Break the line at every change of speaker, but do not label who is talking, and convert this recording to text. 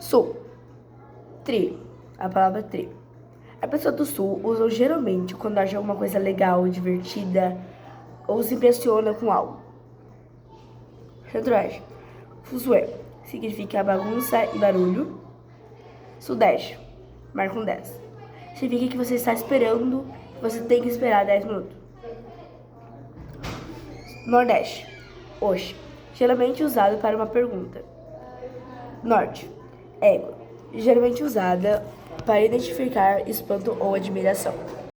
Sul. Tri. A palavra tri. A pessoa do sul usa geralmente quando acha alguma coisa legal, divertida ou se impressiona com algo. Centro-Oeste. Fuzuê. Significa bagunça e barulho. Sudeste. Marca um 10. Significa que você está esperando, você tem que esperar 10 minutos. Nordeste. Oxe. Geralmente usado para uma pergunta. Norte. Égua. Geralmente usada para identificar espanto ou admiração.